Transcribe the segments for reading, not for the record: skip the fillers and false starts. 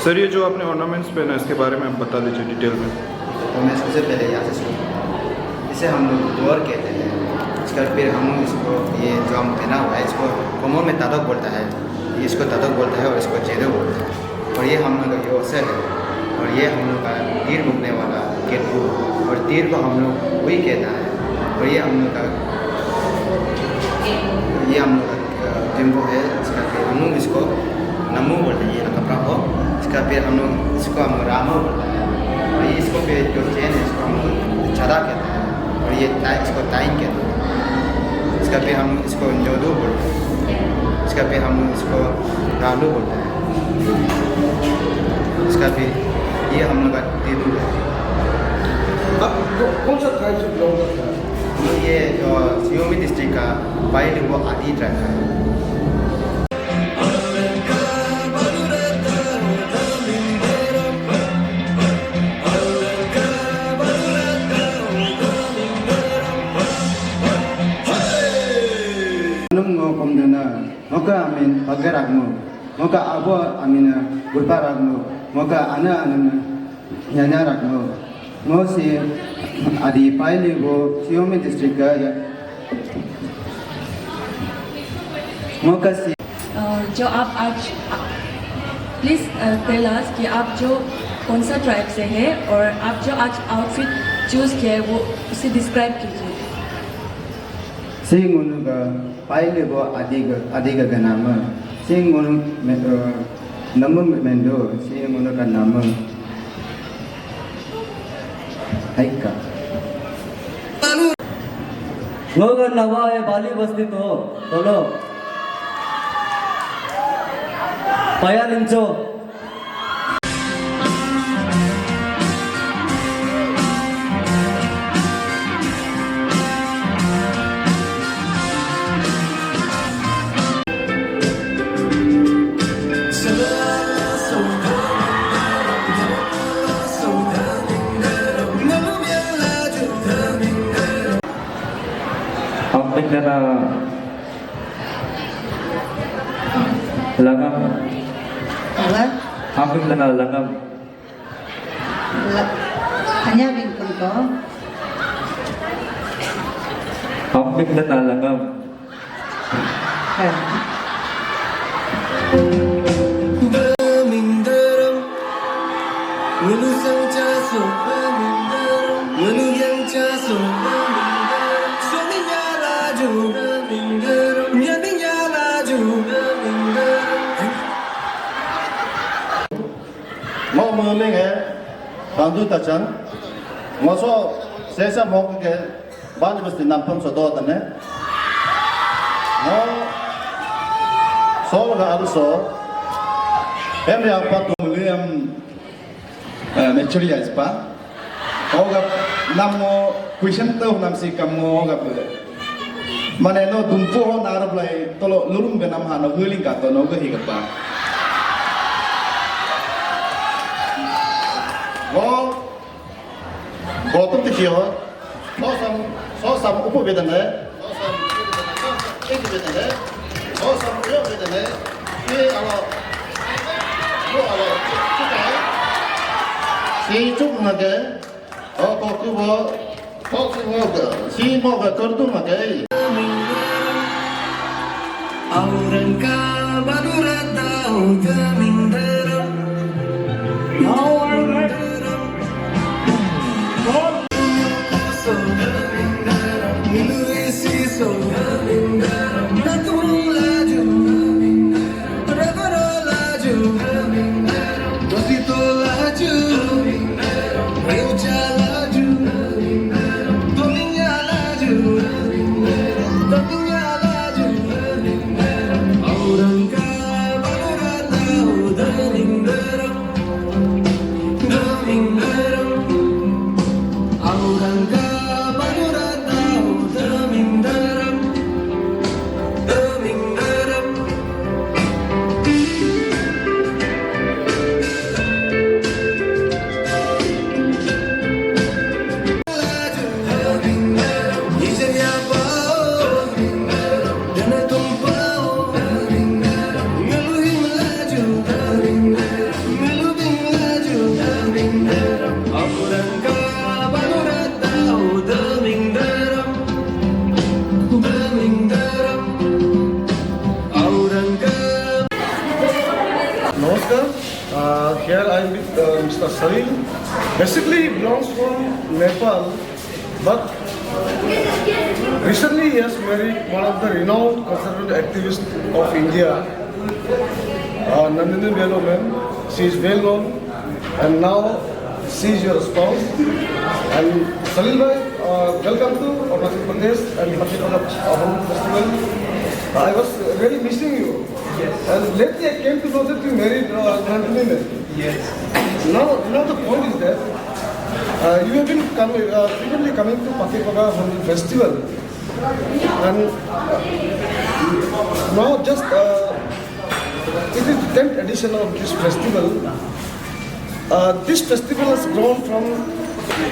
Sir ये जो आपने ऑर्नामेंट्स पहना है इसके बारे में आप बता दीजिए डिटेल में। तो मैं सबसे पहले यहाँ से इसे हम लोग द्वार कहते हैं। इसका फिर हम लोग इसको ये जो हम पहना हुआ है इसको कोमोर में तादक बोलता है, इसको तादक बोलता है और इसको जेदो बोलता है। और ये हम लोग का योसर है और ये हम लोग का तीर मुकने वाला केतु और तीर को हम लोग वही कहता है। और ये हम लोग का टिम्बो है। इसका फिर हम लोग इसको नमो बोलते हैं, ये कपड़ा हो। इसका फिर हम लोग इसको हम रामो बोलते हैं। और ये इसको फिर जो चेन है इसको हम लोग छदा कहते हैं और ये इसको ताइन कहते हैं। इसका फिर हम इसको जोदू बोलते हैं। इसका फिर हम इसको रालू बोलते हैं। इसका फिर ये हम लोग का तेदू है। कौन सा ट्राइब से बिलोंग करता है? ये जो सियोमी डिस्ट्रिक्ट का बाइल वो आदि ट्राइब है। Moga amin pagaragmo, moga abo amina gulparagmo, moga ana anana yanaragmo, mosi adi paili go Xiaomi district का moga si जो आप आज प्लीज़ टेल अस कि आप जो कौन सा ट्राइब से है और आप जो आज आउटफिट चूज़ किया है वो उसे डिस्क्राइब कीजिए। Singunu का paili go adiga का नाम Singunu nama mendo Singunu का नाम Haika लोग नवा है बाली बस्ती तो बोलो पाया लिंचो Pagdana langam. Apa? Pagdana langam. Hanya bingkong to. Pagdana langam. Mau mengenai bantu tajan, masuk saya mau ke bantu mesti nampun sodo tane. Mau soal ke ada so, yang apa tu muliam material apa? Kau gap namo question tu nam si kamu gap mana no dumpu ho narap lai tolo lulum ke nam hano guling kato no ke higapa. Bottom the hill, saw some upper with an air, saw some real with an air, see took again, or see more Kordum again. Namaskar. Here I am with Mr. Salil. Basically, he belongs from Nepal, but recently he has married one of the renowned conservative activists of India, Nandini Beloman. She is well known, and now she is your spouse. And Salil bhai, welcome to Arunachal Pradesh and Hornbill Festival. I was really missing you. Yes. And lately I came to know that you married Nandini. Yes. Now the point is that you have been frequently coming to Pakipaka Hornbill Festival, and now just it is the 10th edition of this festival. This festival has grown from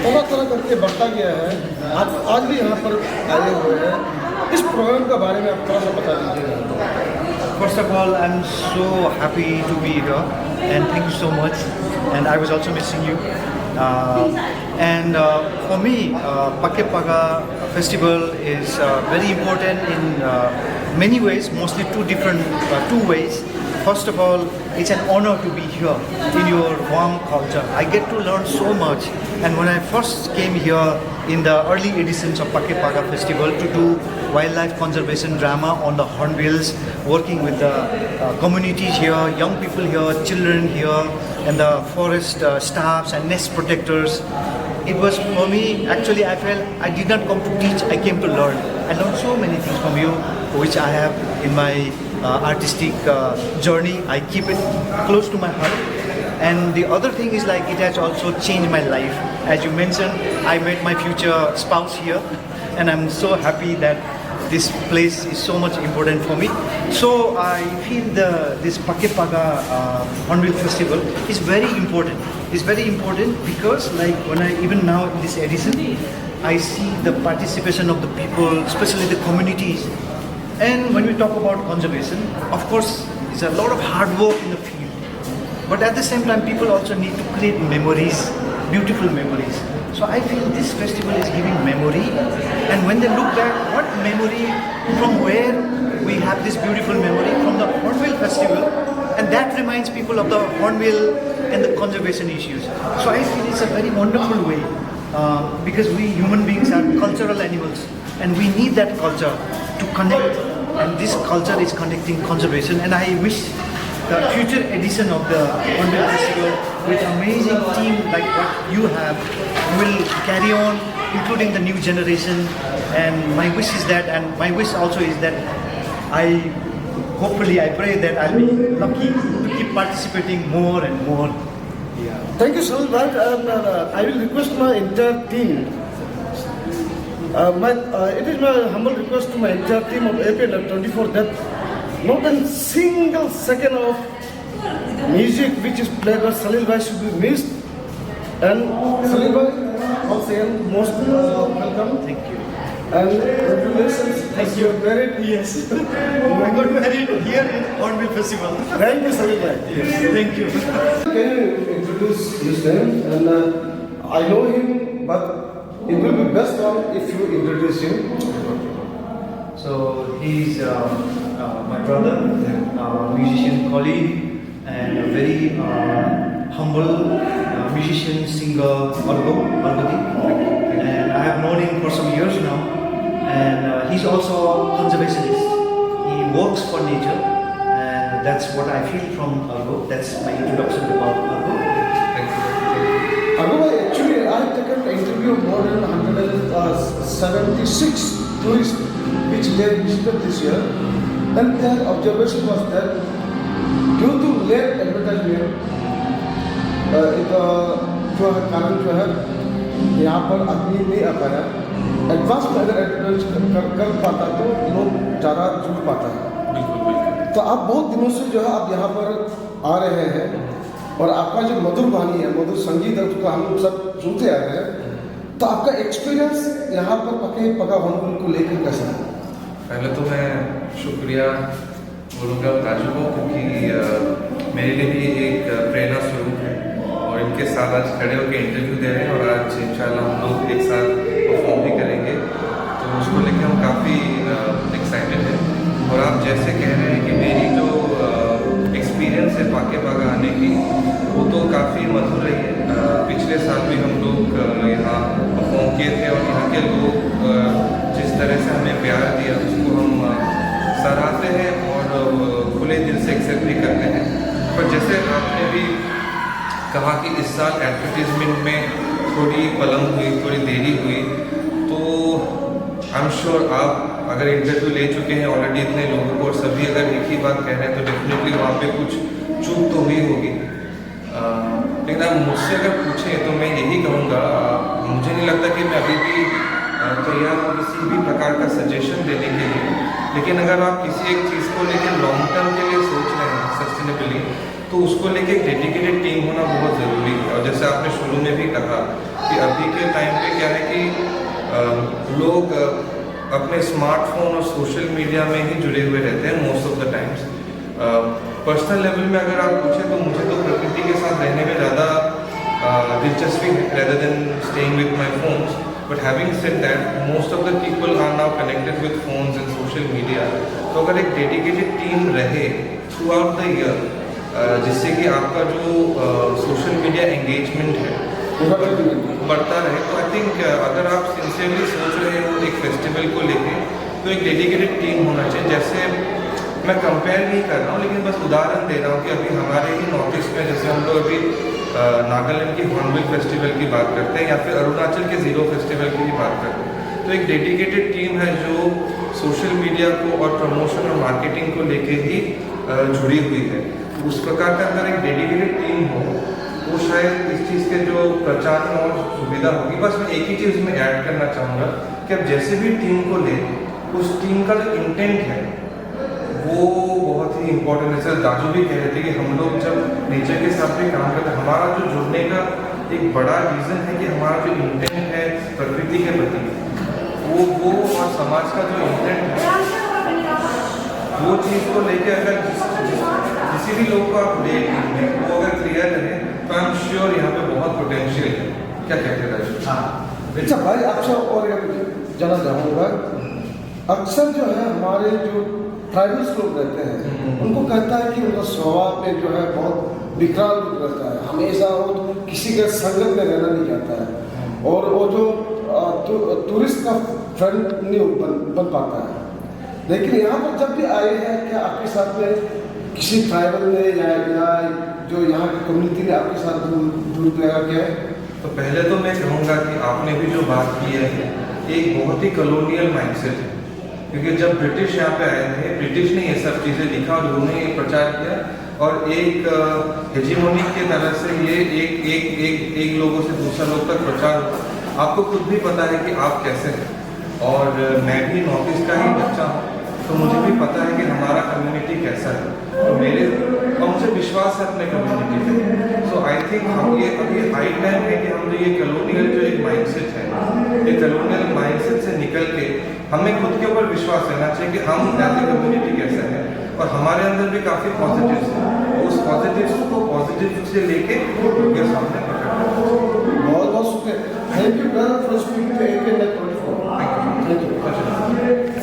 तरह करके बढ़ता गया है. आज भी यहाँ पर आए हुए हैं. इस प्रोग्राम के बारे में आप थोड़ा सा बता दीजिएगा. First of all, I'm so happy to be here, and thank you so much. And I was also missing you. For me, Pakipaka Festival is very important in many ways, mostly two ways. First of all, it's an honor to be here in your warm culture. I get to learn so much. And when I first came here in the early editions of Pakipaka Festival to do wildlife conservation drama on the hornbills, working with the communities here, young people here, children here, and the forest staffs and nest protectors, it was for me, actually I felt I did not come to teach, I came to learn. I learned so many things from you, which I have in my artistic journey. I keep it close to my heart. And the other thing is like it has also changed my life. As you mentioned, I met my future spouse here, and I'm so happy that this place is so much important for me. So I feel this Pakipaka Hornbill Festival is very important. It's very important because like when even now in this edition, I see the participation of the people, especially the communities. And when we talk about conservation, of course, it's a lot of hard work in the field. But at the same time, people also need to create memories, beautiful memories. So I feel this festival is giving memory. And when they look back, what memory, from where we have this beautiful memory? From the Hornbill Festival. And that reminds people of the Hornbill and the conservation issues. So I feel it's a very wonderful way. Because we human beings are cultural animals. And we need that culture to connect. And this culture is connecting conservation. And I wish the future edition of the Hornbill Festival with amazing team like what you have will carry on, including the new generation. And my wish is that, and my wish also is that I pray that I'll be lucky to keep participating more and more. Yeah. Thank you, Salil bhai. I will request my entire team. It is my humble request to my entire team of APN 24 that not a single second of music which is played by Salil bhai should be missed. And Salil bhai, once again, most welcome. Thank you. And congratulations. Thank you. Married? Yes. I got married here in Hornbill Festival. Thank you, Salil bhai. Yes. Thank you. Can you introduce his name? And I know him, but it will be best one if you introduce him. So he's my brother, musician colleague, and a very humble musician, singer, Argoti. And I have known him for some years now. And he's also a conservationist. He works for nature, and that's what I feel from Argo. That's my introduction about Argo. Argo, actually, I have taken an interview of more than 176 tourists which they visited this year, and their observation was that due to late advertisement, जो है कारण जो है यहाँ पर आदमी नहीं आ पाया. एडवांस में अगर एडवर्टाइज कर पाता तो लोग ज़्यादा जुड़ पाता है. तो आप बहुत दिनों से जो है आप यहाँ पर आ रहे हैं और आपका जो मधुर वाणी है, मधुर संगीत है, उसको हम सब सुनते आ रहे हैं. तो आपका एक्सपीरियंस यहाँ पर पका होने को लेकर कैसा है? पहले तो मैं शुक्रिया बोलूँगा राजू को, क्योंकि मेरे लिए भी एक प्रेरणा स्वरूप है और इनके साथ आज खड़े होकर इंटरव्यू दे रहे हैं और आज इंशाल्लाह हम लोग एक साथ परफॉर्म भी करेंगे. तो उसको लेकर हम काफ़ी एक्साइटेड हैं. और आप जैसे कह रहे हैं कि मेरी जो एक्सपीरियंस है से पाके बागा आने की, वो तो काफ़ी मधुर रही है। पिछले साल भी हम लोग यहाँ परफॉर्म किए थे और यहाँ के लोग जिस तरह से हमें प्यार दिया उसको हम सराहते हैं और खुले दिल से एक्सेप्ट भी करते हैं। पर जैसे आपने भी कहा कि इस साल एडवर्टीजमेंट में थोड़ी पलंग हुई, थोड़ी देरी हुई, तो आई एम श्योर आप अगर इंटरव्यू ले चुके हैं ऑलरेडी इतने लोगों को और सभी अगर एक ही बात कह रहे हैं तो डेफिनेटली वहाँ पे कुछ चूक तो हुई होगी। लेकिन आप मुझसे अगर पूछें तो मैं यही कहूँगा, मुझे नहीं लगता कि मैं अभी भी तैयार हूँ किसी भी प्रकार का सजेशन देने के लिए। लेकिन अगर आप किसी एक चीज़ को लेकर लॉन्ग टर्म के लिए सोच रहे हैं सस्टेनेबली, तो उसको लेके एक डेडिकेटेड टीम होना बहुत ज़रूरी है। और जैसे आपने शुरू में भी कहा कि अभी के टाइम पे क्या है कि लोग अपने स्मार्टफोन और सोशल मीडिया में ही जुड़े हुए रहते हैं most of the times. Personal level में अगर आप पूछें तो मुझे तो प्रकृति के साथ रहने में ज़्यादा दिलचस्पी है rather than staying with my phones. But having said that most of the people are now connected with phones and social media. तो अगर एक डेडिकेटेड टीम रहे थ्रू आउट द ईयर, जिससे कि आपका जो सोशल मीडिया एंगेजमेंट है बढ़ता रहे, तो आई थिंक अगर आप सिंसियरली सोच रहे हो एक फेस्टिवल को लेके, तो एक डेडिकेटेड टीम होना चाहिए। जैसे मैं कंपेयर नहीं कर रहा हूँ, लेकिन बस उदाहरण दे रहा हूँ कि अभी हमारे ही नॉर्थ ईस्ट में जैसे हम लोग अभी नागालैंड की हॉर्नबिल फेस्टिवल की बात करते हैं या फिर अरुणाचल के ज़ीरो फेस्टिवल की भी बात करते हैं, तो एक डेडिकेटेड टीम है जो सोशल मीडिया को और प्रमोशन और मार्केटिंग को लेके ही जुड़ी हुई है। उस प्रकार का अगर एक डेडिकेटेड टीम हो तो शायद इस चीज़ के जो प्रचार में और सुविधा होगी। बस मैं एक ही चीज़ में ऐड करना चाहूँगा कि अब जैसे भी टीम को ले, उस टीम का जो इंटेंट है वो बहुत ही इम्पोर्टेंट है। सर दाजू भी कह रहे थे कि हम लोग जब नेचर के साथ भी काम करते हैं, हमारा जो जुड़ने का एक बड़ा रीज़न है कि हमारा जो इंटेंट है प्रकृति के प्रति, वो और समाज का जो इंटेंट है वो चीज़ को लेकर अगर किसी भी लोग को आप ले वो अगर क्लियर रहे तो आई एम श्योर यहाँ पे बहुत पोटेंशियल है। क्या कहते हैं राजू? हाँ अच्छा भाई, आपसे और जानना चाहूँगा, अक्सर जो है हमारे जो ट्राइबल्स लोग रहते हैं उनको कहता है कि उनका स्वभाव में जो है बहुत विकराल रूप रहता है, हमेशा वो किसी के संगत में रहना नहीं चाहता है और वो जो टूरिस्ट का फ्रेंड नहीं बन पाता है। लेकिन यहाँ पर जब भी आए हैं, क्या आपके साथ में किसी ट्राइबल ने या जो यहाँ की कम्युनिटी ने आपके साथ दुरुपयोग किया है? तो पहले तो मैं कहूँगा कि आपने भी जो बात की है एक बहुत ही कॉलोनियल माइंडसेट है, क्योंकि जब ब्रिटिश यहाँ पे आए थे, ब्रिटिश ने ये सब चीज़ें लिखा और उन्होंने ये प्रचार किया और एक हेजीमोनी के तरह से ये एक लोगों से दूसरा लोग तक प्रचार हुआ। आपको खुद भी पता है कि आप कैसे हैं, और मैं भी नॉर्थ ईस्ट का ही बच्चा हूँ, तो मुझे भी पता है कि हमारा कम्युनिटी कैसा है, तो मुझे विश्वास है अपने कम्युनिटी पे। सो आई थिंक हम ये अभी हाई टाइम है कि हम ये कॉलोनियल जो एक माइंडसेट है, ये कॉलोनियल माइंडसेट से निकल के हमें खुद के ऊपर विश्वास रहना चाहिए कि हम एज ए कम्युनिटी कैसा है, और हमारे अंदर भी काफ़ी पॉजिटिव्स हैं। उस पॉजिटिव्स को पॉजिटिव से लेके लोगों के सामने प्रकट करना। बहुत बहुत शुक्रिया। Thank you for speaking to AK Net 24। Thank you.